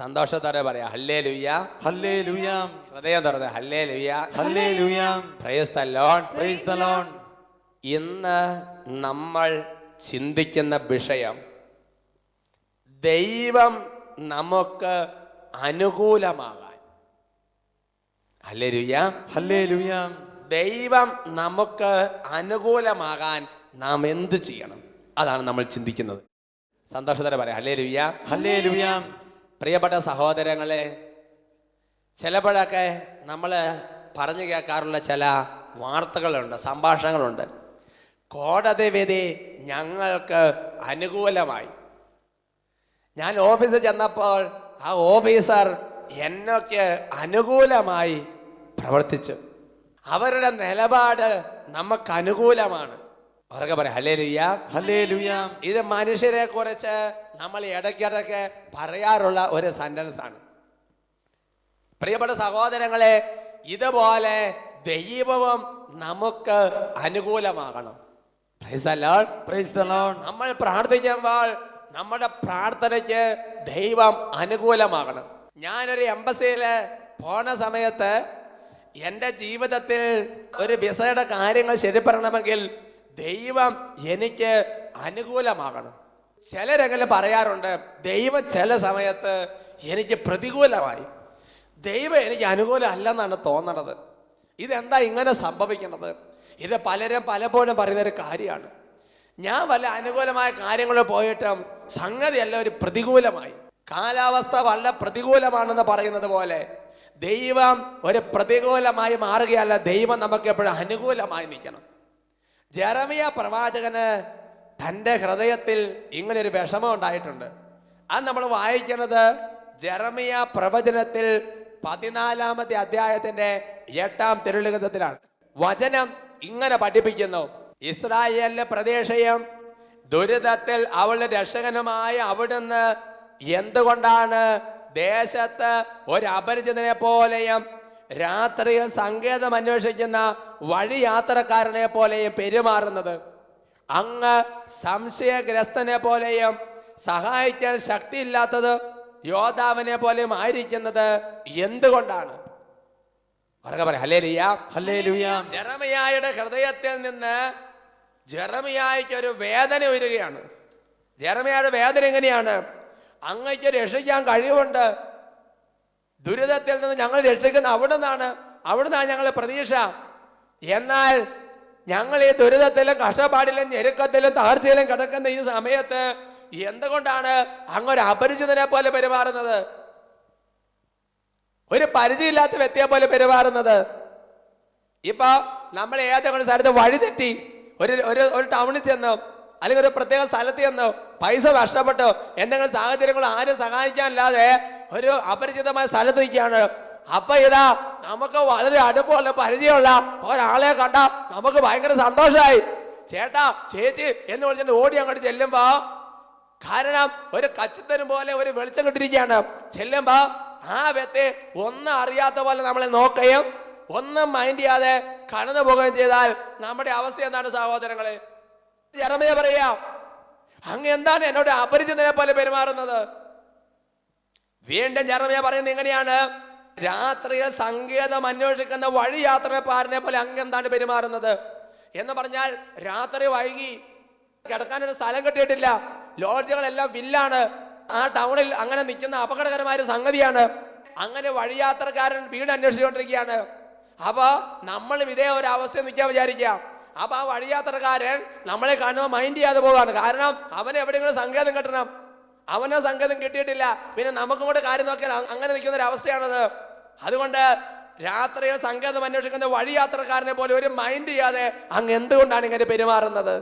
സന്തോഷത്തോടെ പറയാം hallelujah, hallelujah, ഹൃദയം തുറന്ന് hallelujah, hallelujah, price the lord, praise the Lord. ഇന്ന് നമ്മൾ ചിന്തിക്കുന്ന വിഷയം ദൈവം നമുക്ക് അനുകൂലമാകാൻ. ഹല്ലേലൂയ, ഹല്ലേലൂയ, ദൈവം നമുക്ക് അനുകൂലമാകാൻ നാം എന്ത് ചെയ്യണം? അതാണ് നമ്മൾ ചിന്തിക്കുന്നത്. സന്തോഷത്തോടെ പറയാം ഹല്ലേലൂയ, ഹല്ലേലൂയ. പ്രിയപ്പെട്ട സഹോദരങ്ങളെ, ചിലപ്പോഴൊക്കെ നമ്മൾ പറഞ്ഞു കേൾക്കാറുള്ള ചില വാർത്തകളുണ്ട്, സംഭാഷണങ്ങളുണ്ട്. കോടതി വിധി ഞങ്ങൾക്ക് അനുകൂലമായി. ഞാൻ ഓഫീസിൽ ചെന്നപ്പോൾ ആ ഓഫീസർ എന്നൊക്കെ അനുകൂലമായി പ്രവർത്തിച്ചു. അവരുടെ നിലപാട് നമുക്ക് അനുകൂലമാണ്. അവരൊക്കെ പറയാം ഹല്ലേലൂയ, ഹല്ലേലൂയ. ഇത് മനുഷ്യരെ കുറിച്ച് നമ്മൾ ഇടയ്ക്കിടയ്ക്ക് പറയാറുള്ള ഒരു സെന്റൻസ് ആണ്. പ്രിയപ്പെട്ട സഹോദരങ്ങളെ, ഇതുപോലെ ദൈവവും നമുക്ക് അനുകൂലമാകണം. Praise the lord, praise the lord. നമ്മൾ പ്രാർത്ഥിക്കുമ്പോൾ നമ്മുടെ പ്രാർത്ഥനയ്ക്ക് ദൈവം അനുകൂലമാകണം. ഞാനൊരു എംബസിയിൽ പോണ സമയത്ത് എൻ്റെ ജീവിതത്തിൽ ഒരു വിസയുടെ കാര്യങ്ങൾ ശരിപ്പെടണമെങ്കിൽ ദൈവം എനിക്ക് അനുകൂലമാകണം. ചിലരെങ്കിലും പറയാറുണ്ട് ദൈവം ചില സമയത്ത് എനിക്ക് പ്രതികൂലമായി. ദൈവം എനിക്ക് അനുകൂലം അല്ലെന്നാണ് തോന്നണത്. ഇതെന്താ ഇങ്ങനെ സംഭവിക്കുന്നത്? ഇത് പലരും പലപ്പോഴും പറയുന്നൊരു കാര്യമാണ്. ഞാൻ വല്ല അനുകൂലമായ കാര്യങ്ങളിൽ പോയിട്ടും സംഗതി എല്ലാം ഒരു പ്രതികൂലമായി. കാലാവസ്ഥ വളരെ പ്രതികൂലമാണെന്ന് പറയുന്നത് പോലെ ദൈവം ഒരു പ്രതികൂലമായി മാറുകയല്ല, ദൈവം നമുക്ക് എപ്പോഴും അനുകൂലമായി നിൽക്കണം. ജെറമിയ പ്രവാചകന് തൻ്റെ ഹൃദയത്തിൽ ഇങ്ങനൊരു വിഷമം ഉണ്ടായിട്ടുണ്ട്. അത് നമ്മൾ വായിക്കുന്നത് ജെറമിയ പ്രവചനത്തിൽ 14-ാമത്തെ അധ്യായത്തിന്റെ 8-ാം തിരുലിഖിതത്തിലാണ്. വചനം ഇങ്ങനെ പഠിപ്പിക്കുന്നു: ഇസ്രായേലിന്റെ പ്രദേശയും ദുരിതത്തിൽ അവളുടെ രക്ഷകനുമായ അവിടുന്ന് എന്തുകൊണ്ടാണ് ദേശത്ത് ഒരു അപരിചിതനെ പോലെയും രാത്രിയിൽ സങ്കേതം അന്വേഷിക്കുന്ന വഴിയാത്രക്കാരനെ പോലെയും പെരുമാറുന്നത്? അങ്ങ് സംശയഗ്രസ്തനെ പോലെയും സഹായിക്കാൻ ശക്തിയില്ലാത്തത് യോദ്ധാവിനെ പോലെയും ആയിരിക്കുന്നത് എന്തുകൊണ്ടാണ്? Hallelujah, hallelujah. ജെറമിയായുടെ ഹൃദയത്തിൽ നിന്ന് ജെറമിയായ്ക്ക് ഒരു വേദന വരികയാണ്. ജെറമിയായുടെ വേദന എങ്ങനെയാണ്? അങ്ങയ്ക്ക് രക്ഷിക്കാൻ കഴിവുണ്ട്, ദുരിതത്തിൽ നിന്ന് ഞങ്ങൾ രക്ഷിക്കുന്ന അവിടുന്നാണ് ഞങ്ങളുടെ പ്രതീക്ഷ. എന്നാൽ ഞങ്ങൾ ഈ ദുരിതത്തിലും കഷ്ടപ്പാടിലും ഞെരുക്കത്തിലും തകർച്ചയിലും കിടക്കുന്ന ഈ സമയത്ത് എന്തുകൊണ്ടാണ് അങ്ങൊരു അപരിചിതനെ പോലെ പെരുമാറുന്നത്, ഒരു പരിചയമില്ലാത്ത വ്യക്തിയെ പോലെ പെരുമാറുന്നത്? ഇപ്പൊ നമ്മൾ ഏതെങ്കിലും സ്ഥലത്ത് വഴിതെറ്റി ഒരു ടൗണിൽ ചെന്നു, അല്ലെങ്കിൽ ഒരു പ്രത്യേക സ്ഥലത്ത് ചെന്നു, പൈസ നഷ്ടപ്പെട്ടു, എന്തെങ്കിലും സാഹചര്യങ്ങൾ ആരും സഹായിക്കാനില്ലാതെ ഒരു അപരിചിതമായ സ്ഥലത്ത് നിൽക്കുകയാണ്. അപ്പൊ ഇതാ നമുക്ക് വളരെ അടുപ്പമുള്ള പരിചയമുള്ള ഒരാളെ കണ്ട നമുക്ക് ഭയങ്കര സന്തോഷമായി. ചേട്ടാ, ചേച്ചി എന്ന് വിളിച്ചിട്ട് ഓടി അങ്ങോട്ട് ചെല്ലുമ്പോ, കാരണം ഒരു കച്ചിത്തരം പോലെ ഒരു വെളിച്ചം കിട്ടിയിരിക്കുകയാണ്. ചെല്ലുമ്പോ ആ വ്യക്തി ഒന്നും അറിയാത്ത പോലെ നമ്മളെ നോക്കുകയും ഒന്നും മൈൻഡ് ചെയ്യാതെ കടന്നു പോവുകയും ചെയ്താൽ നമ്മുടെ അവസ്ഥ എന്താണ് സഹോദരങ്ങളെ? ജെറമിയ പറയാം, അങ്ങ് എന്താണ് എന്നോട് അപരിചിതനെ പോലെ പെരുമാറുന്നത്? വീണ്ടും ജെറമിയ പറയുന്നത് എങ്ങനെയാണ്? രാത്രിയിൽ സങ്കേതം അന്വേഷിക്കുന്ന വഴിയാത്രക്കാരനെ പോലെ അങ്ങ് എന്താണ് പെരുമാറുന്നത് എന്ന് പറഞ്ഞാൽ, രാത്രി വൈകി കിടക്കാനൊരു സ്ഥലം കിട്ടിയിട്ടില്ല, ലോഡ്ജുകളെല്ലാം വില്ലാണ്, ആ ടൗണിൽ അങ്ങനെ നിൽക്കുന്ന അപകടകരമായ ഒരു സംഗതിയാണ്. അങ്ങനെ വഴിയാത്രക്കാരൻ വീട് അന്വേഷിച്ചുകൊണ്ടിരിക്കുകയാണ്. അപ്പൊ നമ്മളും ഇതേ ഒരു അവസ്ഥയിൽ നിൽക്കാൻ വിചാരിക്കാം. അപ്പൊ ആ വഴിയാത്രക്കാരൻ നമ്മളെ കാണുമ്പോൾ മൈൻഡ് ചെയ്യാതെ പോവാണ്. കാരണം അവന് എവിടെയെങ്കിലും സങ്കേതം കിട്ടണം, അവനോ സങ്കേതം കിട്ടിയിട്ടില്ല, പിന്നെ നമുക്കും കൂടെ കാര്യം നോക്കിയാൽ അങ്ങനെ നിൽക്കുന്ന ഒരു അവസ്ഥയാണത്. അതുകൊണ്ട് രാത്രിയിൽ സങ്കേതം അന്വേഷിക്കുന്ന വഴിയാത്രക്കാരനെ പോലെ ഒരു മൈൻഡ് ചെയ്യാതെ അങ്ങ് എന്തുകൊണ്ടാണ് ഇങ്ങനെ പെരുമാറുന്നത്?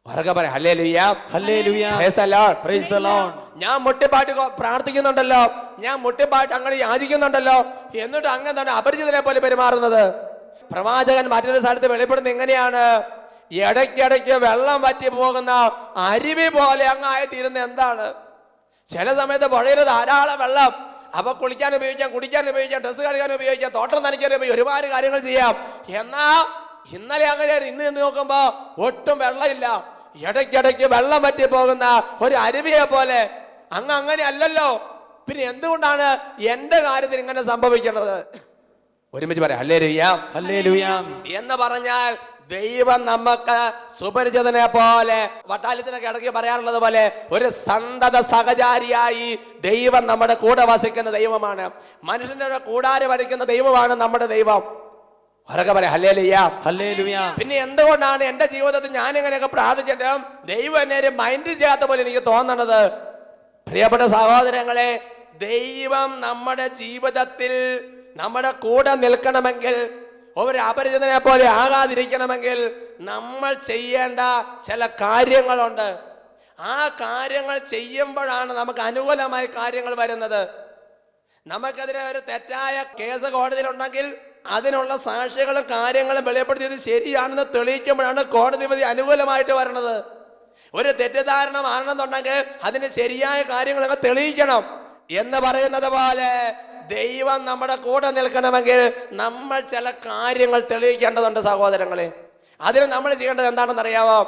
Hallelujah, hallelujah. Price the Lord. ഞാൻ മുട്ടിപ്പാട്ട് പ്രാർത്ഥിക്കുന്നുണ്ടല്ലോ, ഞാൻ മുട്ടിപ്പാട്ട് അങ്ങനെ യാചിക്കുന്നുണ്ടല്ലോ, എന്നിട്ട് അങ്ങ് എന്താണ് അപരിചിതനെ പോലെ പെരുമാറുന്നത്? പ്രവാചകൻ മറ്റൊരു സ്ഥലത്ത് വെളിപ്പെടുന്നത് എങ്ങനെയാണ്? ഇടയ്ക്കിടയ്ക്ക് വെള്ളം വറ്റി പോകുന്ന അരുവി പോലെ അങ്ങായി തീരുന്ന എന്താണ്? ചില സമയത്ത് പുഴയിൽ ധാരാളം വെള്ളം, അപ്പൊ കുളിക്കാൻ ഉപയോഗിക്കാം, കുടിക്കാൻ ഉപയോഗിക്കാം, ഡ്രസ്സ് കഴുകാൻ ഉപയോഗിക്കാം, തോട്ടം നനയ്ക്കാൻ ഉപയോഗിക്കാം, ഒരുപാട് കാര്യങ്ങൾ ചെയ്യാം. എന്നാ ഇന്നലെ അങ്ങനെയാണ്. ഇന്ന് നോക്കുമ്പോ ഒട്ടും വെള്ളമില്ല, ഇടയ്ക്കിടയ്ക്ക് വെള്ളം വറ്റി പോകുന്ന ഒരു അരുവിയെ പോലെ. അങ്ങ് അങ്ങനെ അല്ലല്ലോ. പിന്നെ എന്തുകൊണ്ടാണ് എന്റെ കാര്യത്തിൽ ഇങ്ങനെ സംഭവിക്കുന്നത്? ഒരുമിച്ച് പറയാം ഹല്ലേലൂയ. ഹല്ലേലൂയ. എന്ന് പറഞ്ഞാൽ ദൈവം നമുക്ക് സുപരിചിതനെ പോലെ, വട്ടാലത്തിനൊക്കെ ഇടയ്ക്ക് പറയാറുള്ളത് പോലെ, ഒരു സന്തത സഹചാരിയായി ദൈവം നമ്മുടെ കൂടെ വസിക്കുന്ന ദൈവമാണ്. മനുഷ്യന്റെ കൂടാരം വരയ്ക്കുന്ന ദൈവമാണ് നമ്മുടെ ദൈവം. അവരൊക്കെ പറയാം ഹല്ലേലൂയ. ഹല്ലേലൂയ. പിന്നെ എന്തുകൊണ്ടാണ് എന്റെ ജീവിതത്തിൽ ഞാൻ ഇങ്ങനെയൊക്കെ പ്രാർത്ഥിച്ചിട്ടും ദൈവം എന്നെ മൈൻഡ് ചെയ്യാത്ത പോലെ എനിക്ക് തോന്നണത്? പ്രിയപ്പെട്ട സഹോദരങ്ങളെ, ദൈവം നമ്മുടെ ജീവിതത്തിൽ നമ്മുടെ കൂടെ നിൽക്കണമെങ്കിൽ, ഒരു അപരിചിതനെ പോലെ ആകാതിരിക്കണമെങ്കിൽ നമ്മൾ ചെയ്യേണ്ട ചില കാര്യങ്ങളുണ്ട്. ആ കാര്യങ്ങൾ ചെയ്യുമ്പോഴാണ് നമുക്ക് അനുകൂലമായി കാര്യങ്ങൾ വരുന്നത്. നമുക്കെതിരെ ഒരു തെറ്റായ കേസ് കോടതിയിലുണ്ടെങ്കിൽ അതിനുള്ള സാക്ഷികളും കാര്യങ്ങളും വെളിപ്പെടുത്തിയത് ശരിയാണെന്ന് തെളിയിക്കുമ്പോഴാണ് കോടതിപതി അനുകൂലമായിട്ട് വരുന്നത്. ഒരു തെറ്റിദ്ധാരണ മാറണമെന്നുണ്ടെങ്കിൽ അതിന് ശരിയായ കാര്യങ്ങളൊക്കെ തെളിയിക്കണം. എന്ന് പറയുന്നത് പോലെ ദൈവം നമ്മുടെ കൂടെ നിൽക്കണമെങ്കിൽ നമ്മൾ ചില കാര്യങ്ങൾ തെളിയിക്കേണ്ടതുണ്ട് സഹോദരങ്ങളെ. അതിന് നമ്മൾ ചെയ്യേണ്ടത് എന്താണെന്ന് അറിയാമോ?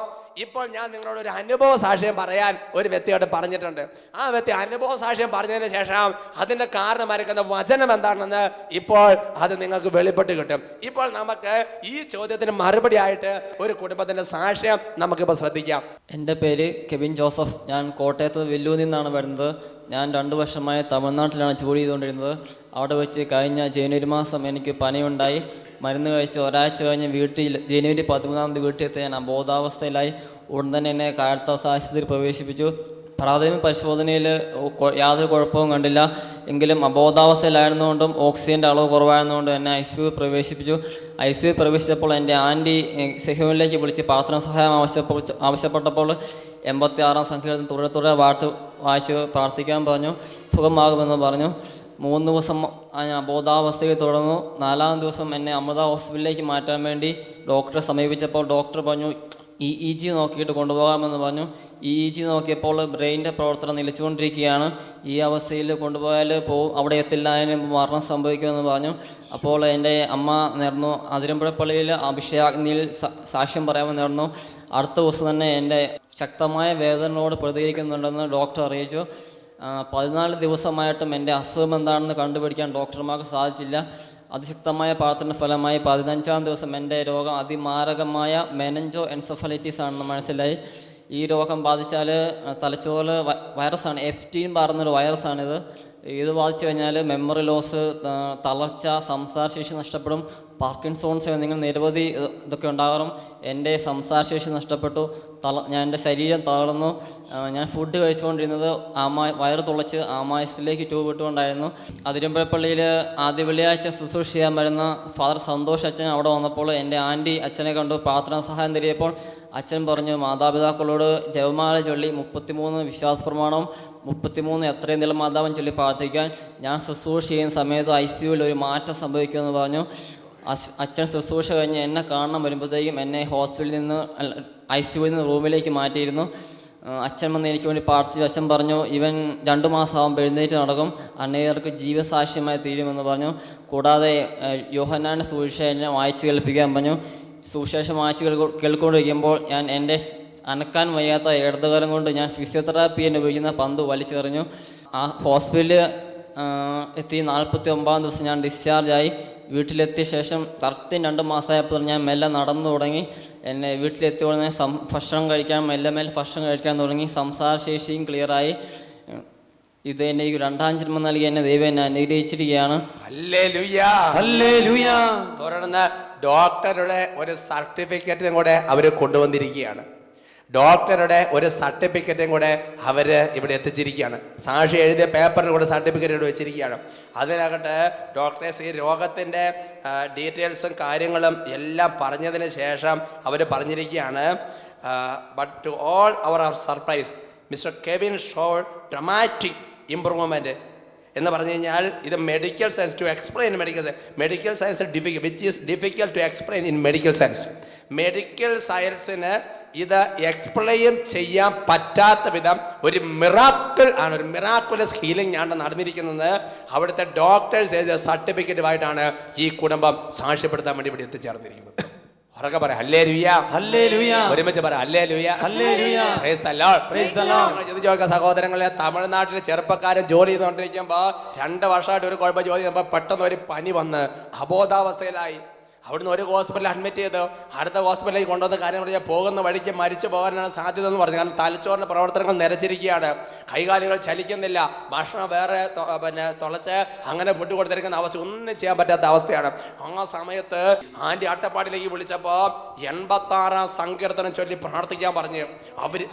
ഇപ്പോൾ ഞാൻ നിങ്ങളോട് ഒരു അനുഭവ സാക്ഷ്യം പറയാൻ ഒരു വ്യക്തിയോട് പറഞ്ഞിട്ടുണ്ട്. ആ വ്യക്തി അനുഭവ സാക്ഷ്യം പറഞ്ഞതിന് ശേഷം അതിന്റെ കാരണമായിരിക്കുന്ന വചനം എന്താണെന്ന് ഇപ്പോൾ അത് നിങ്ങൾക്ക് വെളിപ്പെട്ട് കിട്ടും. ഇപ്പോൾ നമുക്ക് ഈ ചോദ്യത്തിന് മറുപടി ആയിട്ട് ഒരു കുടുംബത്തിന്റെ സാക്ഷ്യം നമുക്കിപ്പോൾ ശ്രദ്ധിക്കാം. എൻ്റെ പേര് കെവിൻ ജോസഫ്. ഞാൻ കോട്ടയത്ത് വെല്ലൂരിൽ നിന്നാണ് വരുന്നത്. ഞാൻ 2 വർഷമായി തമിഴ്നാട്ടിലാണ് ജോലി ചെയ്തുകൊണ്ടിരുന്നത്. അവിടെ വെച്ച് കഴിഞ്ഞ ജനുവരി മാസം എനിക്ക് പനിയുണ്ടായി. മരുന്ന് കഴിച്ച് ഒരാഴ്ച കഴിഞ്ഞ് ജനുവരി 13-ാം തീയതി വീട്ടിലെത്തി ഞാൻ അബോധാവസ്ഥയിലായി. ഉടൻ തന്നെ എന്നെ കാരത്താസ് ആശുപത്രിയിൽ പ്രവേശിപ്പിച്ചു. പ്രാഥമിക പരിശോധനയിൽ യാതൊരു കുഴപ്പവും കണ്ടില്ല. എങ്കിലും അബോധാവസ്ഥയിലായിരുന്നുകൊണ്ടും ഓക്സിജൻ്റെ അളവ് കുറവായിരുന്നുകൊണ്ടും എന്നെ ICU പ്രവേശിപ്പിച്ചു. ICU പ്രവേശിച്ചപ്പോൾ എൻ്റെ ആൻറ്റി സെഹ്യോനിലേക്ക് വിളിച്ച് പ്രാർത്ഥന സഹായം ആവശ്യപ്പെട്ടപ്പോൾ 86-ാം സംഖ്യയിൽ തുടരെ വായിച്ച് പ്രാർത്ഥിക്കാൻ പറഞ്ഞു. സുഖമാകുമെന്ന് പറഞ്ഞു. 3 ദിവസം ബോധാവസ്ഥയിൽ തുടർന്നു. 4-ാം ദിവസം എന്നെ അമൃത ഹോസ്പിറ്റലിലേക്ക് മാറ്റാൻ വേണ്ടി ഡോക്ടറെ സമീപിച്ചപ്പോൾ ഡോക്ടർ പറഞ്ഞു EEG നോക്കിയിട്ട് കൊണ്ടുപോകാമെന്ന് പറഞ്ഞു. EEG നോക്കിയപ്പോൾ ബ്രെയിനിൻ്റെ പ്രവർത്തനം നിലച്ചുകൊണ്ടിരിക്കുകയാണ്. ഈ അവസ്ഥയിൽ കൊണ്ടുപോയാൽ അവിടെ എത്തില്ല, അതിന് മരണം സംഭവിക്കുമെന്ന് പറഞ്ഞു. അപ്പോൾ എൻ്റെ അമ്മ നേർന്നു അതിരമ്പുഴപ്പള്ളിയിൽ അഭിഷേകാഗ്നിയിൽ സാക്ഷ്യം പറയാമെന്ന് നേർന്നു. അടുത്ത ദിവസം തന്നെ എൻ്റെ ശക്തമായ വേദനയോട് പ്രതികരിക്കുന്നുണ്ടെന്ന് ഡോക്ടർ അറിയിച്ചു. 14 ദിവസമായിട്ടും എൻ്റെ അസുഖം എന്താണെന്ന് കണ്ടുപിടിക്കാൻ ഡോക്ടർമാർക്ക് സാധിച്ചില്ല. അതിശക്തമായ പ്രാർത്ഥന ഫലമായി 15-ാം ദിവസം എൻ്റെ രോഗം അതിമാരകമായ മെനഞ്ചോ എൻസെഫലൈറ്റിസ് ആണെന്ന് മനസ്സിലായി. ഈ രോഗം ബാധിച്ചാൽ തലച്ചോറ് വൈറസാണ്, F18 പറഞ്ഞൊരു വൈറസാണിത്. ഇത് ബാധിച്ചു കഴിഞ്ഞാൽ മെമ്മറി ലോസ്, തളർച്ച, സംസാരശേഷി നഷ്ടപ്പെടും, പാർക്കിൻസോൺസ് എന്നിങ്ങനെ നിരവധി ഇതൊക്കെ ഉണ്ടാകാറും. എൻ്റെ സംസാരശേഷി നഷ്ടപ്പെട്ടു, ഞാൻ എൻ്റെ ശരീരം തളർന്നു. ഞാൻ ഫുഡ് കഴിച്ചുകൊണ്ടിരുന്നത് വയറ് തുളച്ച് ആമായസിലേക്ക് ട്യൂബ് ഇട്ടുകൊണ്ടായിരുന്നു. അതിരമ്പുഴപ്പള്ളിയിൽ ആദ്യ വെള്ളിയാഴ്ച ശുശ്രൂഷ ചെയ്യാൻ വരുന്ന ഫാദർ സന്തോഷ് അച്ഛൻ അവിടെ വന്നപ്പോൾ എൻ്റെ ആൻറ്റി അച്ഛനെ കണ്ടു പ്രാർത്ഥനാ സഹായം തരികപ്പോൾ അച്ഛൻ പറഞ്ഞു മാതാപിതാക്കളോട് ജപമാല ചൊല്ലി 33 വിശ്വാസ പ്രമാണവും 33 എത്രയും നീളം മാതാവൻ ചൊല്ലി പ്രാർത്ഥിക്കാൻ. ഞാൻ ശുശ്രൂഷ ചെയ്യുന്ന സമയത്ത് ICUവിൽ ഒരു മാറ്റം സംഭവിക്കുമെന്ന് പറഞ്ഞു. അച്ഛൻ ശുശ്രൂഷ കഴിഞ്ഞ് എന്നെ കാണാൻ വരുമ്പോഴത്തേക്കും എന്നെ ഹോസ്പിറ്റലിൽ നിന്ന് ICUവിൽ നിന്ന് റൂമിലേക്ക് മാറ്റിയിരുന്നു. അച്ഛൻ വന്ന് എനിക്ക് വേണ്ടി പ്രാർത്ഥിച്ചു. അച്ഛൻ പറഞ്ഞു ഇവൻ 2 മാസമാകുമ്പോൾ എഴുന്നേറ്റ് നടക്കും, അനേകർക്ക് ജീവസാക്ഷ്യമായി തീരുമെന്ന് പറഞ്ഞു. കൂടാതെ യോഹന്നാൻ്റെ സുവിശേഷം വായിച്ച് കേൾപ്പിക്കാൻ പറഞ്ഞു. സുവിശേഷം വായിച്ച് കേൾക്കൊണ്ടിരിക്കുമ്പോൾ ഞാൻ എൻ്റെ അനക്കാൻ വയ്യാത്ത ഇടതുകാലം കൊണ്ട് ഞാൻ ഫിസിയോതെറാപ്പി എന്ന് ഉപയോഗിക്കുന്ന പന്ത് വലിച്ചെറിഞ്ഞു. ആ ഹോസ്പിറ്റലിൽ എത്തി 49-ാം ദിവസം ഞാൻ ഡിസ്ചാർജായി. വീട്ടിലെത്തിയ ശേഷം കറക്റ്റ് 2 മാസമായപ്പോൾ ഞാൻ മെല്ലെ നടന്നു തുടങ്ങി. എന്നെ വീട്ടിലെത്തിയ ഉടനെ ഭക്ഷണം കഴിക്കാൻ മെല്ലെ ഭക്ഷണം കഴിക്കാൻ തുടങ്ങി. സംസാരശേഷിയും ക്ലിയറായി. ഇത് എന്നെ 2ാം ജന്മം നൽകി എന്നെ ദൈവം എന്നെ അനുഗ്രഹിച്ചിരിക്കുകയാണ്. തുടർന്ന് ഡോക്ടറുടെ ഒരു സർട്ടിഫിക്കറ്റും കൂടെ അവർ കൊണ്ടുവന്നിരിക്കുകയാണ്. ഡോക്ടറുടെ ഒരു സർട്ടിഫിക്കറ്റും കൂടെ അവർ ഇവിടെ എത്തിച്ചിരിക്കുകയാണ്. സാക്ഷി എഴുതിയ പേപ്പറിന് കൂടെ സർട്ടിഫിക്കറ്റ് ഇവിടെ വെച്ചിരിക്കുകയാണ്. അതിനകത്ത് ഡോക്ടേഴ്സ് ഈ രോഗത്തിൻ്റെ ഡീറ്റെയിൽസും കാര്യങ്ങളും എല്ലാം പറഞ്ഞതിന് ശേഷം അവർ പറഞ്ഞിരിക്കുകയാണ്, ബട്ട് ടു ഓൾ അവർ surprise Mr Kevin showed dramatic improvement എന്ന് പറഞ്ഞു കഴിഞ്ഞാൽ ഇത് medical science to explain medical science which is difficult to explain in medical science. Medical സയൻസിന് ഇത് എക്സ്പ്ലെയിൻ ചെയ്യാൻ പറ്റാത്ത വിധം ഒരു മിറാക്കിൾ ആണ്, ഒരു മിറാക്കുലസ് ഹീലിംഗ് ആണ് നടന്നിരിക്കുന്നത്. അവിടുത്തെ ഡോക്ടേഴ്സ് എഴുതിയ സർട്ടിഫിക്കറ്റുമായിട്ടാണ് ഈ കുടുംബം സാക്ഷ്യപ്പെടുത്താൻ വേണ്ടി ഇവിടെ എത്തിച്ചേർന്നിരിക്കുന്നത്. ഉറക്കെ പറ ഹല്ലേലൂയ. ഹല്ലേലൂയ. ഒരുമിച്ച് പറ hallelujah. Hallelujah. Price the lord. Praise the Lord. നിങ്ങൾ ഇത് ചോദിക്കുക സഹോദരങ്ങളെ, തമിഴ്നാട്ടിലെ ചെറുപ്പക്കാരൻ ജോലി ചെയ്തുകൊണ്ടിരിക്കുമ്പോൾ 2 വർഷമായിട്ട് ഒരു കുഴപ്പം ജോലി ചെയ്യുമ്പോൾ പെട്ടെന്ന് ഒരു പനി വന്ന് അബോധാവസ്ഥയിലായി. അവിടുന്ന് ഒരു ഹോസ്പിറ്റലിൽ അഡ്മിറ്റ് ചെയ്തു. അടുത്ത ഹോസ്പിറ്റലിൽ കൊണ്ടുവന്ന കാര്യം പറഞ്ഞാൽ പോകുന്ന വഴിക്ക് മരിച്ചു പോകാനാണ് സാധ്യത എന്ന് പറഞ്ഞു. കാരണം തലച്ചോറിന്റെ പ്രവർത്തനങ്ങൾ നിരച്ചിരിക്കുകയാണ്, കൈകാലുകൾ ചലിക്കുന്നില്ല, ഭക്ഷണം വേറെ തുളച്ച് അങ്ങനെ ഫുഡ് കൊടുത്തിരിക്കുന്ന അവസ്ഥ, ഒന്നും ചെയ്യാൻ പറ്റാത്ത അവസ്ഥയാണ്. ആ സമയത്ത് ആന്റി അട്ടപ്പാടിലേക്ക് വിളിച്ചപ്പോൾ 86 സങ്കീർത്തനം ചൊല്ലി പ്രാർത്ഥിക്കാൻ പറഞ്ഞു. അവര്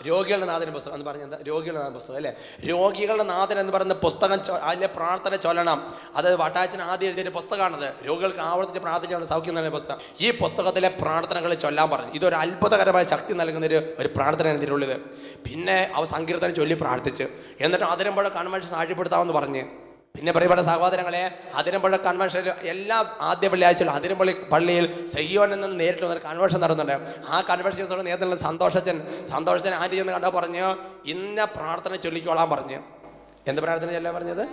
രോഗികളുടെ നാഥൻ പുസ്തകം എന്ന് പറഞ്ഞത്, രോഗികളുടെ നാഥൻ പുസ്തകം അല്ലേ, രോഗികളുടെ നാഥൻ എന്ന് പറയുന്ന പുസ്തകം അതിലെ പ്രാർത്ഥന ചൊല്ലണം. അത് വട്ടാച്ചൻ ആദ്യം എഴുതിയൊരു പുസ്തകമാണത്. രോഗികൾക്ക് ആവർത്തിച്ച് പ്രാർത്ഥിച്ചാണ് സൗഖ്യം നൽകുന്ന പുസ്തകം. ഈ പുസ്തകത്തിലെ പ്രാർത്ഥനകൾ ചൊല്ലാൻ പറഞ്ഞു. ഇതൊരു അത്ഭുതകരമായ ശക്തി നൽകുന്ന ഒരു പ്രാർത്ഥന ഇതിലുള്ളത്. പിന്നെ അവ സങ്കീർത്തനം ചൊല്ലി പ്രാർത്ഥിച്ച്, എന്നിട്ട് അതിരമ്പുഴ കൺവെൻഷൻ സാക്ഷ്യപ്പെടുത്താമെന്ന് പറഞ്ഞ്. പിന്നെ പ്രിയപ്പെട്ട സഹോദരങ്ങളെ, അതിരമ്പുഴ കൺവെൻഷനിൽ എല്ലാ ആദ്യ വെള്ളിയാഴ്ചയിലും അതിരമ്പള്ളി പള്ളിയിൽ സെയ്യോനിൽ നിന്ന് നേരിട്ട് വന്നൊരു കൺവെൻഷൻ നടന്നുണ്ട്. ആ കൺവെൻഷൻ നേരത്തെ സന്തോഷച്ചൻ ആൻറ്റി എന്ന് കണ്ടോ പറഞ്ഞു, ഇന്ന പ്രാർത്ഥന ചൊല്ലിക്കോളാൻ പറഞ്ഞു. എന്ത് പ്രാർത്ഥന ചൊല്ലാൻ പറഞ്ഞത്?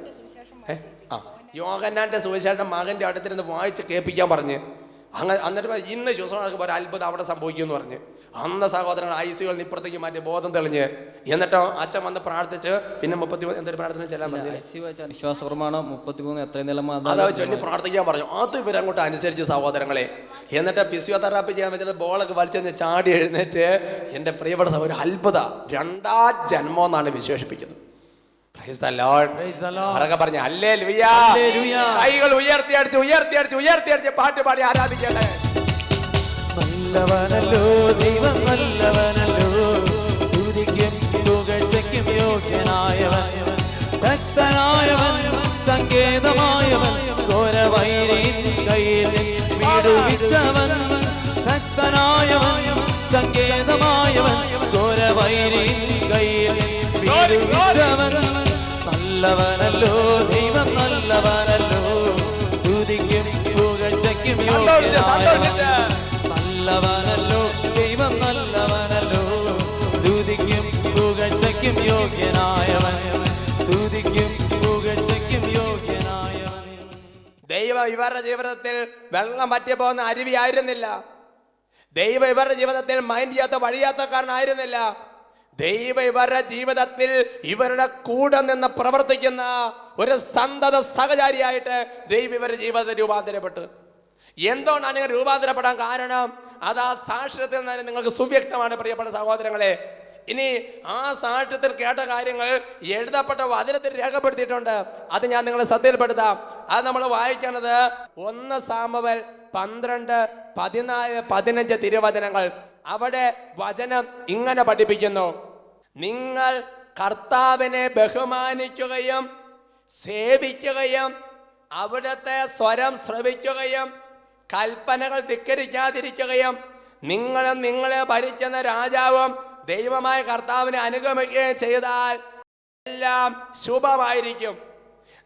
യോഹന്നാന്റെ സുവിശേഷം മകന്റെ അടുത്തിരുന്ന് വായിച്ച് കേൾപ്പിക്കാൻ പറഞ്ഞ്. എന്നിട്ട് ഇന്ന് ശുശ്രൂഷ ഒരു അത്ഭുതം അവിടെ സംഭവിക്കുമെന്ന് പറഞ്ഞ്. അന്ന് സഹോദരങ്ങൾ ICUകളിൽ ഇപ്പുറത്തേക്ക് മാറ്റി ബോധം തെളിഞ്ഞ്. എന്നിട്ടോ അച്ഛൻ വന്ന് പ്രാർത്ഥിച്ച് പിന്നെ 33 എന്തൊരു പ്രാർത്ഥന ചെല്ലാൻ പറഞ്ഞു. വിശ്വാസ പ്രമാണം 33 എത്രയും നിലം അതാ ചൊല്ലി പ്രാർത്ഥിക്കാൻ പറഞ്ഞു. അത് ഇവരങ്ങോട്ട് അനുസരിച്ച് സഹോദരങ്ങളെ. എന്നിട്ട് ഫിസിയോതെറാപ്പി ചെയ്യാൻ വെച്ചത് ബോളൊക്കെ വലിച്ചെന്ന് ചാടി എഴുന്നേറ്റ്. എൻ്റെ പ്രിയപ്പെട്ട സഹോദരൻ, അത്ഭുത 2ാം ജന്മം എന്നാണ് വിശേഷിപ്പിക്കുന്നത്. പറഞ്ഞ ഹല്ലേലൂയ. കൈകൾ ഉയർത്തിയടിച്ച് പാട്ട് പാടി ആരാധിക്കട്ടെ. നല്ലവനല്ലോ ദൈവം, നല്ലവനല്ലോ, സ്തുതിക്കും പുകഴ്ചയ്ക്കും യോഗ്യനായവൻ, ഭക്തനായവൻ, സങ്കേതമായവൻ, ഘോരവൈരിൻ കയ്യിൽ വിടുവിച്ചവൻ, ശക്തനായവൻ, സങ്കേതമായവൻ, ഘോരവൈരിൻ കയ്യിൽ വിടുവിച്ചവൻ. നല്ലവനല്ലോ ദൈവം, നല്ലവനല്ലോ, സ്തുതിക്കും പുകഴ്ചയ്ക്കും യോഗ്യനായവൻ, നല്ലവനല്ലോ ദൈവം, നല്ലവനല്ലോ, സ്തുതിക്കും പുകഴ്ചയ്ക്കും യോഗ്യനായവൻ, സ്തുതിക്കും പുകഴ്ചയ്ക്കും യോഗ്യനായവൻ. ദൈവം ഇവരുടെ ജീവിതത്തിൽ വെള്ളം പറ്റി പോകുന്ന അരുവിയായിരുന്നില്ല. ദൈവം ഇവരുടെ ജീവിതത്തിൽ മൈൻഡ് ചെയ്യാത്ത വഴിയാത്തക്കാരനായിരുന്നില്ല. ദൈവം ഇവരുടെ ജീവിതത്തിൽ ഇവരുടെ കൂടെ നിന്ന് പ്രവർത്തിക്കുന്ന ഒരു സന്തത സഹചാരിയായിട്ട് ദൈവം ഇവരുടെ ജീവിതത്തിൽ രൂപാന്തരപ്പെട്ടു. എന്തുകൊണ്ടാണ് ഇങ്ങനെ രൂപാന്തരപ്പെടാൻ കാരണം? അത് ആ സാക്ഷ്യത്തിൽ നിന്ന് നിങ്ങൾക്ക് സുവ്യക്തമാണ് പ്രിയപ്പെട്ട സഹോദരങ്ങളെ. ഇനി ആ സാക്ഷ്യത്തിൽ കേട്ട കാര്യങ്ങൾ എഴുതപ്പെട്ട വചനത്തിൽ രേഖപ്പെടുത്തിയിട്ടുണ്ട്. അത് ഞാൻ നിങ്ങളെ ശ്രദ്ധയിൽപ്പെടുത്താം. അത് നമ്മൾ വായിക്കുന്നത് 1 സാമുവേൽ 12, 14, 15 തിരുവചനങ്ങൾ. അവിടെ വചനം ഇങ്ങനെ പഠിപ്പിക്കുന്നു: നിങ്ങൾ കർത്താവിനെ ബഹുമാനിക്കുകയും സേവിക്കുകയും അവിടുത്തെ സ്വരം ശ്രവിക്കുകയും കൽപ്പനകൾ ധിക്കരിക്കാതിരിക്കുകയും നിങ്ങളും നിങ്ങളെ ഭരിക്കുന്ന രാജാവും ദൈവമായ കർത്താവിനെ അനുഗമിക്കുകയും ചെയ്താൽ എല്ലാം ശുഭമായിരിക്കും.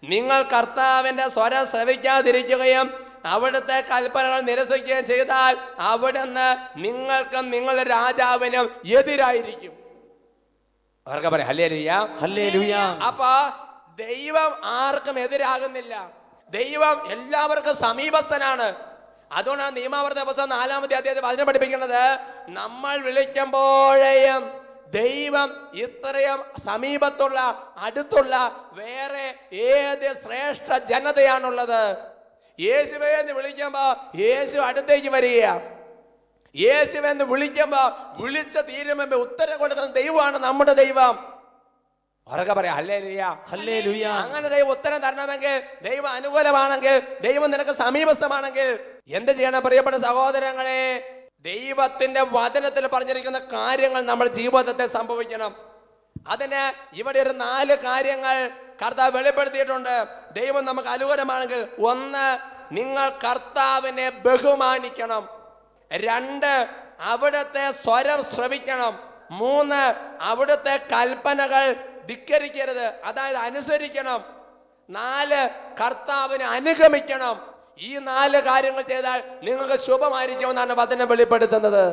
നിങ്ങൾ കർത്താവിന്റെ സ്വരം ശ്രവിക്കാതിരിക്കുകയും അവിടുത്തെ കൽപ്പനകൾ നിരസിക്കുകയും ചെയ്താൽ അവിടുന്ന് നിങ്ങൾക്കും നിങ്ങളുടെ രാജാവിനും എതിരായിരിക്കും. അവർക്ക് പറയാം ഹല്ലേലൂയ, ഹല്ലേലൂയ. അപ്പൊ ദൈവം ആർക്കും എതിരാകുന്നില്ല. ദൈവം എല്ലാവർക്കും സമീപസ്ഥനാണ്. അതുകൊണ്ടാണ് നിയമാവർത്തന പുസ്തകം 4-ാമത്തെ അധ്യായത്തിൽ വചനം പഠിപ്പിക്കുന്നത്, നമ്മൾ വിളിക്കുമ്പോഴേയും ദൈവം ഇത്രയും സമീപത്തുള്ള അടുത്തുള്ള വേറെ ഏത് ശ്രേഷ്ഠ ജനതയാണുള്ളത്? യേശുവേ എന്ന് വിളിക്കുമ്പോ യേശു അടുത്തേക്ക് വരിക. യേശുവെന്ന് വിളിക്കുമ്പോ വിളിച്ച തീരുമാനം ഉത്തരം കൊടുക്കുന്ന ദൈവമാണ് നമ്മുടെ ദൈവം. അവരൊക്കെ പറയാം ഹല്ലേലൂയ, ഹല്ലേലൂയ. അങ്ങനെ ദൈവം ഉത്തരം തരണമെങ്കിൽ, ദൈവം അനുകൂലമാണെങ്കിൽ, ദൈവം നിനക്ക് സമീപസ്ഥമാണെങ്കിൽ എന്ത് ചെയ്യണം പ്രിയപ്പെട്ട സഹോദരങ്ങളെ? ദൈവത്തിന്റെ വചനത്തിൽ പറഞ്ഞിരിക്കുന്ന കാര്യങ്ങൾ നമ്മൾ ജീവിതത്തിൽ സംഭവിക്കണം. അതിന് ഇവിടെ ഒരു 4 കാര്യങ്ങൾ കർത്താവ് വെളിപ്പെടുത്തിയിട്ടുണ്ട്. ദൈവം നമുക്ക് അനുകൂലമാണെങ്കിൽ 1, നിങ്ങൾ കർത്താവിനെ ബഹുമാനിക്കണം. 2, അവിടുത്തെ സ്വരം ശ്രവിക്കണം. 3, അവിടുത്തെ കൽപ്പനകൾ ധിക്കരിക്കരുത്, അതായത് അനുസരിക്കണം. 4, കർത്താവിനെ അനുഗമിക്കണം. ഈ 4 കാര്യങ്ങൾ ചെയ്താൽ നിങ്ങൾക്ക് ശുഭമായിരിക്കുമെന്നാണ് വചനം വെളിപ്പെടുത്തുന്നത്.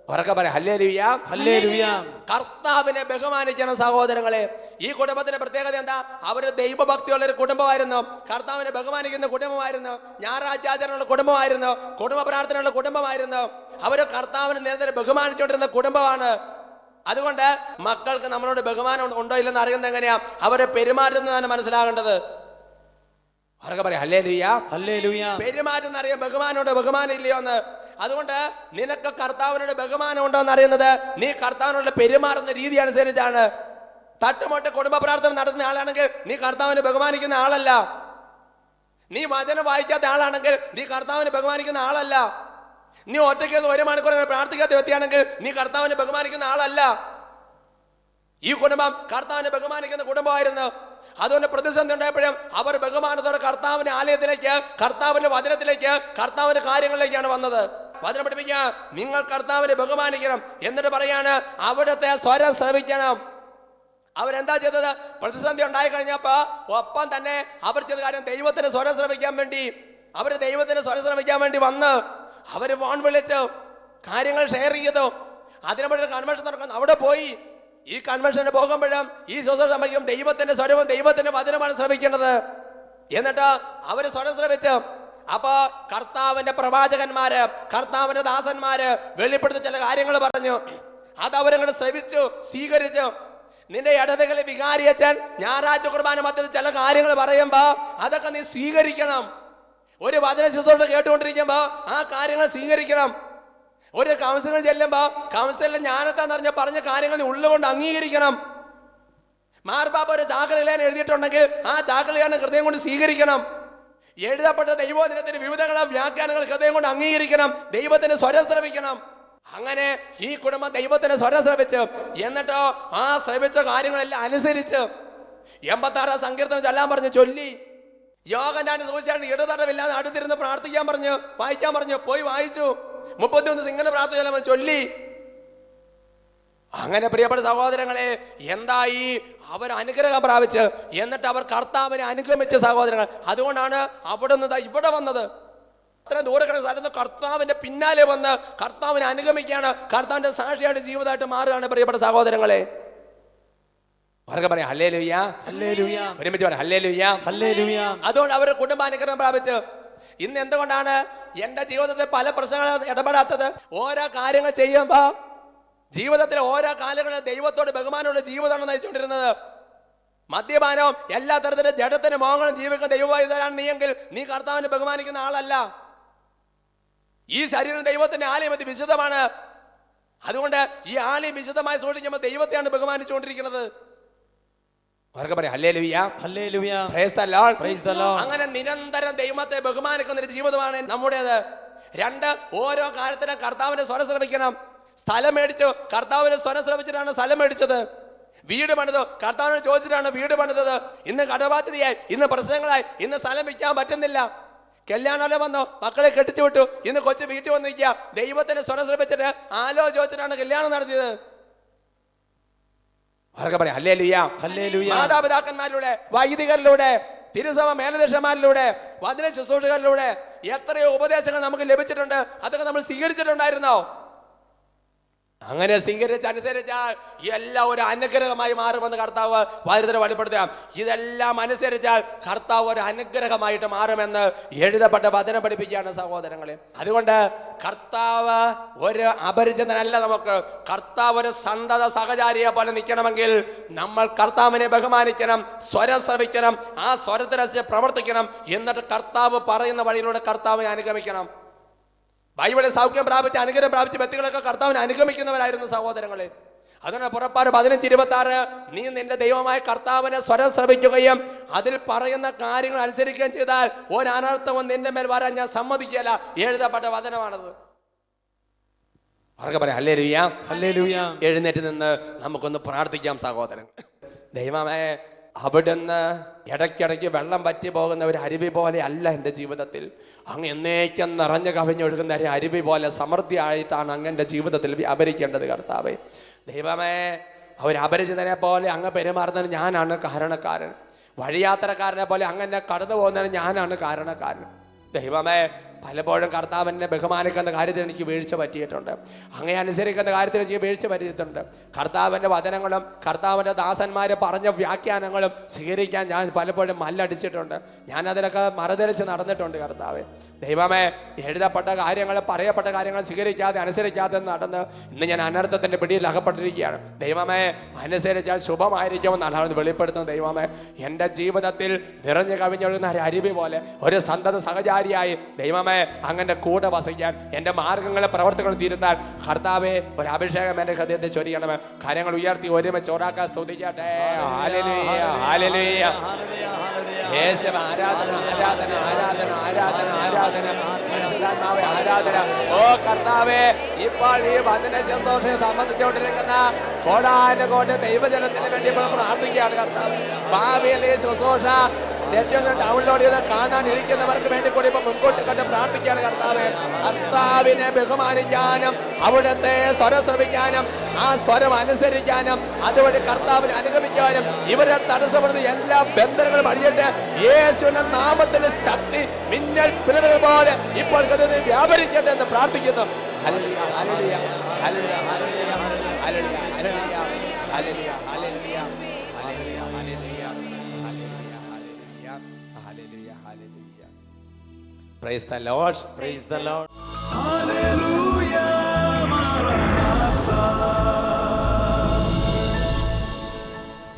ഉറക്കെ പറയാം ഹല്ലേലൂയ. ഹല്ലേലൂയ. കർത്താവിനെ ബഹുമാനിക്കണം സഹോദരങ്ങളെ. ഈ കുടുംബത്തിന്റെ പ്രത്യേകത എന്താ? അവര് ദൈവഭക്തിയുള്ള ഒരു കുടുംബമായിരുന്നു, കർത്താവിനെ ബഹുമാനിക്കുന്ന കുടുംബമായിരുന്നു, ഞായറാഴ്ച ആചരണമുള്ള കുടുംബമായിരുന്നു, കുടുംബ പ്രാർത്ഥനയുള്ള കുടുംബമായിരുന്നു. അവര് കർത്താവിനെ നിരന്തരം ബഹുമാനിച്ചുകൊണ്ടിരുന്ന കുടുംബമാണ്. അതുകൊണ്ട് മക്കൾക്ക് നമ്മളോട് ബഹുമാനം ഉണ്ടോ ഇല്ലെന്ന് അറിയുന്നത് എങ്ങനെയാ? അവരെ പെരുമാറ്റുന്നതാണ് മനസ്സിലാകേണ്ടത്. അവരൊക്കെ പറയാം ഹല്ലേലൂയ. ഹല്ലേലൂയ. പെരുമാറ്റം അറിയാം ബഹുമാനമുണ്ടോ ബഹുമാനം ഇല്ലയോ എന്ന്. അതുകൊണ്ട് നിനക്ക് കർത്താവിനോട് ബഹുമാനം ഉണ്ടോ എന്ന് അറിയുന്നത് നീ കർത്താവിനോട് പെരുമാറുന്ന രീതി അനുസരിച്ചാണ്. തട്ടുമൊട്ട് കുടുംബ പ്രാർത്ഥന നടത്തുന്ന ആളാണെങ്കിൽ നീ കർത്താവിനെ ബഹുമാനിക്കുന്ന ആളല്ല. നീ വചനം വായിക്കാത്ത ആളാണെങ്കിൽ നീ കർത്താവിനെ ബഹുമാനിക്കുന്ന ആളല്ല. നീ ഒറ്റയ്ക്ക് 1 മണിക്കൂർ പ്രാർത്ഥിക്കാത്ത വ്യക്തിയാണെങ്കിൽ നീ കർത്താവിനെ ബഹുമാനിക്കുന്ന ആളല്ല. ഈ കുടുംബം കർത്താവിനെ ബഹുമാനിക്കുന്ന കുടുംബമായിരുന്നു. അതുകൊണ്ട് പ്രതിസന്ധി ഉണ്ടായപ്പോഴും അവർ ബഹുമാനത്തോടെ കർത്താവിന്റെ ആലയത്തിലേക്ക്, കർത്താവിന്റെ വചനത്തിലേക്ക്, കർത്താവിന്റെ കാര്യങ്ങളിലേക്കാണ് വന്നത്. വചനം പഠിപ്പിക്കുക, നിങ്ങൾ കർത്താവിനെ ബഹുമാനിക്കണം. എന്നിട്ട് പറയാണ് അവിടുത്തെ സ്വരം ശ്രവിക്കണം. അവരെന്താ ചെയ്തത്? പ്രതിസന്ധി ഉണ്ടായി കഴിഞ്ഞപ്പോ ഒപ്പം തന്നെ അവർ ചെയ്ത കാര്യം ദൈവത്തിന്റെ സ്വരം ശ്രമിക്കാൻ വേണ്ടി, അവര് ദൈവത്തിന്റെ സ്വരം ശ്രമിക്കാൻ വേണ്ടി വന്ന് അവര് ഫോൺ വിളിച്ചു, കാര്യങ്ങൾ ഷെയർ ചെയ്തു. അതിനുവേണ്ടി കൺവെൻഷൻ നടക്കുന്നു. അവിടെ പോയി ഈ കൺവെൻഷന് പോകുമ്പോഴും ഈ ശുശ്രൂഷ സമയം ദൈവത്തിന്റെ സ്വരവും ദൈവത്തിന്റെ വചനമാണ് ശ്രമിക്കുന്നത്. എന്നിട്ട് അവര് സ്വരം ശ്രമിച്ചു. അപ്പൊ കർത്താവിന്റെ പ്രവാചകന്മാര്, കർത്താവിന്റെ ദാസന്മാര് വെളിപ്പെടുത്തി ചില കാര്യങ്ങൾ പറഞ്ഞു. അത് അവരങ്ങോട്ട് ശ്രമിച്ചു, സ്വീകരിച്ചു. നിന്റെ ഇടവകളിൽ വികാരിയച്ചൻ ഞായറാഴ്ച കുർബാന മധ്യത്തിൽ ചില കാര്യങ്ങൾ പറയുമ്പോ അതൊക്കെ നീ സ്വീകരിക്കണം. ഒരു വചന ശുശ്രൂഷ കേട്ടുകൊണ്ടിരിക്കുമ്പോ ആ കാര്യങ്ങൾ സ്വീകരിക്കണം. ഒരു കൗൺസിലിൽ ചെല്ലുമ്പോ കൗൺസിലിൽ ജ്ഞാനത്താന്ന് പറഞ്ഞ കാര്യങ്ങൾ നീ ഉള്ളുകൊണ്ട് അംഗീകരിക്കണം. മാർപ്പാപ്പ ഒരു ചാക്കലിയാൻ എഴുതിയിട്ടുണ്ടെങ്കിൽ ആ ചാക്കലിയാൻ ഹൃദയം കൊണ്ട് സ്വീകരിക്കണം. എഴുതപ്പെട്ട ദൈവോധനത്തിന്റെ വിവിധ വ്യാഖ്യാനങ്ങൾ ഹൃദയം കൊണ്ട് അംഗീകരിക്കണം. ദൈവത്തിന് സ്വരം ശ്രമിക്കണം. അങ്ങനെ ഈ കുടുംബം ദൈവത്തിന് സ്വരം ശ്രമിച്ചു. എന്നിട്ടോ ആ ശ്രമിച്ച കാര്യങ്ങളെല്ലാം അനുസരിച്ച് 86 സങ്കീർത്തനം ചൊല്ലാൻ പറഞ്ഞു, ചൊല്ലി. യോഗന്റെ സൂക്ഷിച്ചാണ് ഇടതടവില്ലാതെ അടുത്തിരുന്ന് പ്രാർത്ഥിക്കാൻ പറഞ്ഞു, വായിക്കാൻ പറഞ്ഞു. പോയി വായിച്ചു. 31 സിംഗന പ്രാർത്ഥന ചൊല്ലി. അങ്ങനെ പ്രിയപ്പെട്ട സഹോദരങ്ങളെ എന്തായി? അവർ അനുഗ്രഹം പ്രാപിച്ച് എന്നിട്ട് അവർ കർത്താവിനെ അനുഗമിച്ച സഹോദരങ്ങൾ. അതുകൊണ്ടാണ് അവിടെ നിന്ന് ഇവിടെ വന്നത്. അത്ര ദൂരക്കിടന്ന സ്ഥലത്ത് കർത്താവിന്റെ പിന്നാലെ വന്ന് കർത്താവിനെ അനുഗമിക്കുകയാണ്. കർത്താവിന്റെ സാക്ഷിയായിട്ട് ജീവിതമായിട്ട് മാറുകയാണ് പ്രിയപ്പെട്ട സഹോദരങ്ങളെ. അവർക്ക് പറയാം ഹല്ലേലൂയ. ഹല്ലേലൂയ. ഒരുമിച്ച് പറയാം ഹല്ലേലൂയ. ഹല്ലേലൂയ. അതുകൊണ്ട് അവർ കുടുംബാനുഗ്രഹം പ്രാപിച്ചു. ഇന്ന് എന്തുകൊണ്ടാണ് എന്റെ ജീവിതത്തിൽ പല പ്രശ്നങ്ങളും ഇടപെടാത്തത്? ഓരോ കാര്യങ്ങൾ ചെയ്യുമ്പോ ജീവിതത്തിലെ ഓരോ കാലങ്ങളിൽ ദൈവത്തോട് ബഹുമാനമുള്ള ജീവിതമാണ് നയിച്ചുകൊണ്ടിരുന്നത്. മദ്യപാനവും എല്ലാ തരത്തിലും ജഡത്തിന് മോഹങ്ങളും ജീവിക്കുന്ന ദൈവവായുധനാണ് നീയെങ്കിൽ നീ കർത്താവിനെ ബഹുമാനിക്കുന്ന ആളല്ല. ഈ ശരീരം ദൈവത്തിന്റെ ആലയം, അത് വിശുദ്ധമാണ്. അതുകൊണ്ട് ഈ ആലയം വിശുദ്ധമായി സൂക്ഷിക്കുമ്പോൾ ദൈവത്തെയാണ് ബഹുമാനിച്ചുകൊണ്ടിരിക്കുന്നത്. അവർക്ക് പറയാം hallelujah. Hallelujah. Price the lord. Praise the Lord. അങ്ങനെ നിരന്തരം ദൈവത്തെ ബഹുമാനിക്കുന്ന ഒരു ജീവിതമാണ് നമ്മുടേത്. 2, ഓരോ കാര്യത്തിനും കർത്താവിനെ സ്വരം ശ്രമിക്കണം. സ്ഥലം മേടിച്ചു, കർത്താവിനെ സ്വരം ശ്രമിച്ചിട്ടാണ് സ്ഥലം മേടിച്ചത്. വീട് പണിതു, കർത്താവിനെ ചോദിച്ചിട്ടാണ് വീട് പണിതത്. ഇന്ന് കടബാധ്യതയായി, ഇന്ന് പ്രശ്നങ്ങളായി, ഇന്ന് സ്ഥലം വിൽക്കാൻ പറ്റുന്നില്ല. കല്യാണം വന്നു, മക്കളെ കെട്ടിച്ചു വിട്ടു, ഇന്ന് കൊച്ചു വീട്ടിൽ വന്ന് നിൽക്കുക. ദൈവത്തിന് സ്വരം ശ്രമിച്ചിട്ട് ചോദിച്ചിട്ടാണ് കല്യാണം നടത്തിയത്. അവർക്ക് പറയാം ഹല്ലേലൂയ. ഹല്ലേലൂയ. മാതാപിതാക്കന്മാരിലൂടെ, വൈദികരിലൂടെ, തിരുസഭ മേലധ്യക്ഷന്മാരിലൂടെ, വചന ശുശ്രൂഷകരിലൂടെ എത്രയോ ഉപദേശങ്ങൾ നമുക്ക് ലഭിച്ചിട്ടുണ്ട്. അതൊക്കെ നമ്മൾ സ്വീകരിച്ചിട്ടുണ്ടായിരുന്നോ? അങ്ങനെ സ്വീകരിച്ചനുസരിച്ചാൽ എല്ലാം ഒരു അനുഗ്രഹമായി മാറുമെന്ന് കർത്താവ് വചനത്തിൽ വെളിപ്പെടുത്തുക. ഇതെല്ലാം അനുസരിച്ചാൽ കർത്താവ് ഒരു അനുഗ്രഹമായിട്ട് മാറുമെന്ന് എഴുതപ്പെട്ട വചനം പഠിപ്പിക്കുകയാണ് സഹോദരങ്ങളെ. അതുകൊണ്ട് കർത്താവ് ഒരു അപരിചിതനല്ല. നമുക്ക് കർത്താവ് ഒരു സന്തത സഹചാരിയെ പോലെ നിൽക്കണമെങ്കിൽ നമ്മൾ കർത്താവിനെ ബഹുമാനിക്കണം, സ്വരം ശ്രമിക്കണം, ആ സ്വരത്തിനനുസരിച്ച് പ്രവർത്തിക്കണം. എന്നിട്ട് കർത്താവ് പറയുന്ന വഴിയിലൂടെ കർത്താവിനെ അനുഗമിക്കണം. ബൈബിളിൽ സൗഖ്യം പ്രാപിച്ച, അനുഗ്രഹം പ്രാപിച്ച വ്യക്തികളൊക്കെ കർത്താവിനെ അനുഗമിക്കുന്നവരായിരുന്നു സഹോദരങ്ങളെ. അതുകൊണ്ട് പുറപ്പാട് 15:26 നീ നിന്റെ ദൈവമായ കർത്താവിനെ സ്വരം ശ്രമിക്കുകയും അതിൽ പറയുന്ന കാര്യങ്ങൾ അനുസരിക്കുകയും ചെയ്താൽ ഒരു അനർത്ഥവും നിന്റെ മേൽ വരാൻ ഞാൻ സമ്മതിക്കില്ല. എഴുതപ്പെട്ട വചനമാണത്. അവർക്ക് പറയാം ഹല്ലേലൂയ. ഹല്ലേലൂയ. എഴുന്നേറ്റ് നിന്ന് നമുക്കൊന്ന് പ്രാർത്ഥിക്കാം സഹോദരൻ. ദൈവമേ, അവിടുന്ന് ഇടയ്ക്കിടയ്ക്ക് വെള്ളം പറ്റി പോകുന്ന ഒരു അരുവി പോലെ അല്ല എൻ്റെ ജീവിതത്തിൽ. അങ്ങ് എന്നേക്കും നിറഞ്ഞു കവിഞ്ഞൊഴുകുന്ന ഒരു അരുവി പോലെ സമൃദ്ധിയായിട്ടാണ് അങ്ങൻ്റെ ജീവിതത്തിൽ വ്യാപരിക്കേണ്ടത് കർത്താവേ. ദൈവമേ, ഒരു അപരിചിതനെ പോലെ അങ്ങ് പെരുമാറുന്നതിന് ഞാനാണ് കാരണക്കാരൻ. വഴിയാത്രക്കാരനെ പോലെ അങ്ങനെ കടന്നു പോകുന്നതിന് ഞാനാണ് കാരണക്കാരൻ. ദൈവമേ, പലപ്പോഴും കർത്താവിനെ ബഹുമാനിക്കുന്ന കാര്യത്തിൽ എനിക്ക് വീഴ്ച പറ്റിയിട്ടുണ്ട്. അങ്ങേ അനുസരിക്കുന്ന കാര്യത്തിൽ എനിക്ക് വീഴ്ച പറ്റിയിട്ടുണ്ട്. കർത്താവിൻ്റെ വചനങ്ങളും കർത്താവിൻ്റെ ദാസന്മാർ പറഞ്ഞ വ്യാഖ്യാനങ്ങളും സ്വീകരിക്കാൻ ഞാൻ പലപ്പോഴും മല്ലടിച്ചിട്ടുണ്ട്. ഞാൻ അതിലൊക്കെ മറുതലിച്ച് നടന്നിട്ടുണ്ട്. കർത്താവെ ദൈവമേ, എഴുതപ്പെട്ട കാര്യങ്ങൾ പറയപ്പെട്ട കാര്യങ്ങൾ സ്വീകരിക്കാതെ അനുസരിക്കാതെ നടന്ന് ഇന്ന് ഞാൻ അനർത്ഥത്തിൻ്റെ പിടിയിൽ അകപ്പെട്ടിരിക്കുകയാണ്. ദൈവമേ, അനുസരിച്ചാൽ ശുഭമായിരിക്കുമെന്നാണ് വെളിപ്പെടുത്തുന്നത്. ദൈവമേ, എൻ്റെ ജീവിതത്തിൽ നിറഞ്ഞു കവിഞ്ഞൊഴുകുന്ന ഒരു അരുവി പോലെ ഒരു സന്തത സഹചാരിയായി ദൈവമേ അങ്ങനെ കൂടെ വസിക്കാൻ, എൻ്റെ മാർഗങ്ങളെ പ്രവർത്തികൾ തീരുത്താൻ കർത്താവെ ഒരു അഭിഷേകം എൻ്റെ ഹൃദയത്തെ ചൊരിയണമേ. കാര്യങ്ങൾ ഉയർത്തി ഒരുമിച്ച് ചോറാക്കാൻ സ്തുതിക്കട്ടെ. Hallelujah, hallelujah. യേശുവേ, ആരാധന ആരാധന ആരാധന ആരാധന ആരാധന പരിശുദ്ധാത്മാവേ ആരാധന. ഓ കർത്താവേ, ഇപ്പോൾ ഈ വചന ശുശ്രൂഷയെ സംബന്ധിച്ചുകൊണ്ടിരിക്കുന്ന കോടാനുകോടി ദൈവജനത്തിന് വേണ്ടി ഇപ്പോൾ പ്രാർത്ഥിക്കുകയാണ് കർത്താവ്. ഭാവിയിൽ ഈ ശുശ്രൂഷ നെറ്റിൽ ഡൗൺലോഡ് ചെയ്ത് കാണാനിരിക്കുന്നവർക്ക് വേണ്ടി കൂടി ഇപ്പൊ മുൻകൂട്ടി കണ്ട് പ്രാർത്ഥിക്കുകയാണ് കർത്താവേ. കർത്താവിനെ ബഹുമാനിക്കാനും അവിടുത്തെ സ്വരം ശ്രമിക്കാനും ആ സ്വരം അനുസരിക്കാനും അതുവഴി കർത്താവിനെ അനുഗമിക്കാനും ഇവരെ തടസ്സപ്പെടുന്ന എല്ലാ ബന്ധനങ്ങളും അടിയട്ടെ. യേശുവിന്റെ നാമത്തിന്റെ ശക്തി മിന്നൽ പിണറുകൾ പോലെ ഇപ്പോൾ വ്യാപരിക്കട്ടെ എന്ന് പ്രാർത്ഥിക്കുന്നു. Hallelujah, hallelujah, hallelujah, hallelujah, hallelujah, hallelujah, hallelujah, hallelujah, hallelujah, hallelujah, hallelujah. Praise the Lord, praise the Lord. Hallelujah, Maranatha.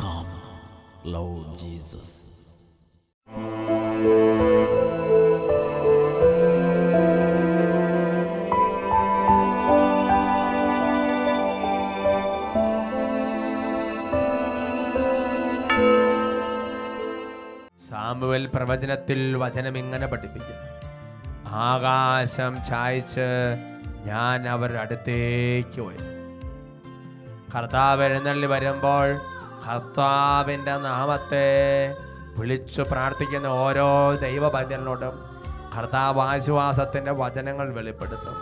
Come, Lord Jesus. Samuel പ്രവചനത്തിൽ വചനം ഇങ്ങനെ പഠിപ്പിക്കുന്നു: ആകാശം ചായ്ച്ച് ഞാൻ അവരുടെ അടുത്തേക്ക് വരും. കർത്താവ് എഴുന്നള്ളി വരുമ്പോൾ കർത്താവിൻ്റെ നാമത്തെ വിളിച്ചു പ്രാർത്ഥിക്കുന്ന ഓരോ ദൈവഭക്തനോടും കർത്താവ് ആശ്വാസത്തിൻ്റെ വചനങ്ങൾ വെളിപ്പെടുത്തും.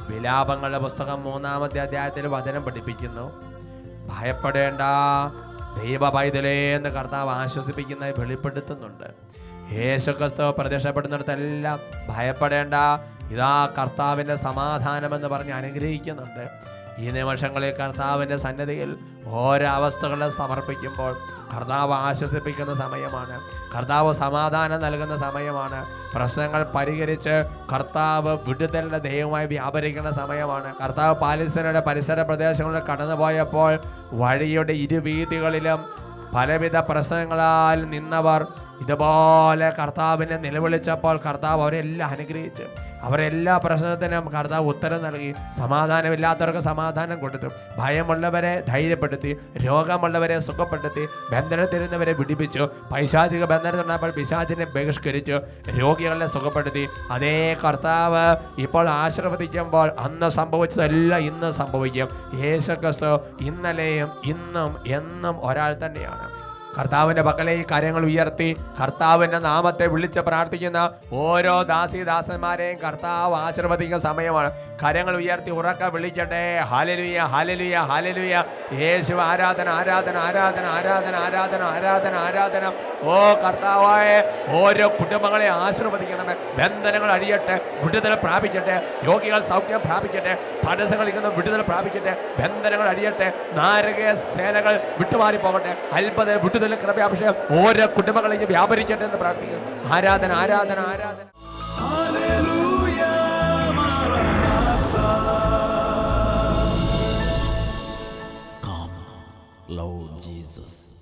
വിലാപങ്ങളുടെ പുസ്തകം 3-ാമത്തെ അധ്യായത്തിൽ വചനം പഠിപ്പിക്കുന്നു: ഭയപ്പെടേണ്ട, ദൈവ പൈതലേ എന്ന് കർത്താവ് ആശ്വസിപ്പിക്കുന്നതായി വെളിപ്പെടുത്തുന്നുണ്ട്. യേശുക്രിസ്തു പ്രത്യക്ഷപ്പെടുന്നിടത്തെല്ലാം ഭയപ്പെടേണ്ട, ഇതാ കർത്താവിൻ്റെ സമാധാനമെന്ന് പറഞ്ഞ് അനുഗ്രഹിക്കുന്നുണ്ട്. ഈ നിമിഷങ്ങളിൽ കർത്താവിൻ്റെ സന്നിധിയിൽ ഓരോ അവസ്ഥകളെ സമർപ്പിക്കുമ്പോൾ കർത്താവ് ആശ്വസിപ്പിക്കുന്ന സമയമാണ്. കർത്താവ് സമാധാനം നൽകുന്ന സമയമാണ്. പ്രശ്നങ്ങൾ പരിഹരിച്ച് കർത്താവ് വിടുതലിൻ്റെ ദൈവമായി വ്യാപരിക്കുന്ന സമയമാണ്. കർത്താവ് പാലസ്തീനയുടെ പരിസര പ്രദേശങ്ങളിൽ കടന്നുപോയപ്പോൾ വഴിയുടെ ഇരുവീതികളിലും പലവിധ പ്രശ്നങ്ങളാൽ നിന്നവർ ഇതുപോലെ കർത്താവിനെ നിലവിളിച്ചപ്പോൾ കർത്താവ് അവരെല്ലാം അനുഗ്രഹിച്ചു. അവരെല്ലാ പ്രശ്നത്തിനും കർത്താവ് ഉത്തരം നൽകി. സമാധാനമില്ലാത്തവർക്ക് സമാധാനം കൊടുത്തു. ഭയമുള്ളവരെ ധൈര്യപ്പെടുത്തി. രോഗമുള്ളവരെ സുഖപ്പെടുത്തി. ബന്ധനത്തിരുന്നവരെ വിടിപ്പിച്ചു. പൈശാചിക ബന്ധനത്തിലുള്ളപ്പോൾ പിശാചിനെ ബഹിഷ്കരിച്ചു. രോഗികളെ സുഖപ്പെടുത്തി. അതേ കർത്താവ് ഇപ്പോൾ ആശീർവദിക്കുമ്പോൾ അന്ന് സംഭവിച്ചതെല്ലാം ഇന്ന് സംഭവിക്കും. യേശുക്രിസ്തു ഇന്നലെയും ഇന്നും എന്നും ഒരാൾ തന്നെയാണ്. കർത്താവിൻ്റെ പക്കലെ ഈ കാര്യങ്ങൾ ഉയർത്തി കർത്താവിൻ്റെ നാമത്തെ വിളിച്ച് പ്രാർത്ഥിക്കുന്ന ഓരോ ദാസിദാസന്മാരെയും കർത്താവ് ആശീർവദിക്കുന്ന സമയമാണ്. കരങ്ങൾ ഉയർത്തി ഉറക്കെ വിളിക്കട്ടെ. Hallelujah, hallelujah, hallelujah. യേശു ആരാധന, ആരാധന, ആരാധന, ആരാധന, ആരാധന, ആരാധന, ആരാധന. ഓ കർത്താവായ ഓരോ കുടുംബങ്ങളെ ആശീർവദിക്കണമേ. ബന്ധനങ്ങൾ അഴിയട്ടെ, വിടുതൽ പ്രാപിക്കട്ടെ. രോഗികൾ സൗഖ്യം പ്രാപിക്കട്ടെ. തടസ്സങ്ങളിരിക്കുന്ന വിടുതൽ പ്രാപിക്കട്ടെ. ബന്ധനങ്ങൾ അഴിയട്ടെ. നാരകീയ സേനകൾ വിട്ടുമാറി പോകട്ടെ. അത്ഭുത വിടുതൽ കൃപയാഭിഷേകം ഓരോ കുടുംബങ്ങളിലേക്ക് വ്യാപരിക്കട്ടെ എന്ന് പ്രാർത്ഥിക്കുന്നു. ആരാധന, ആരാധന, ആരാധന. Hallelujah, Maranatha. Come, Lord Jesus.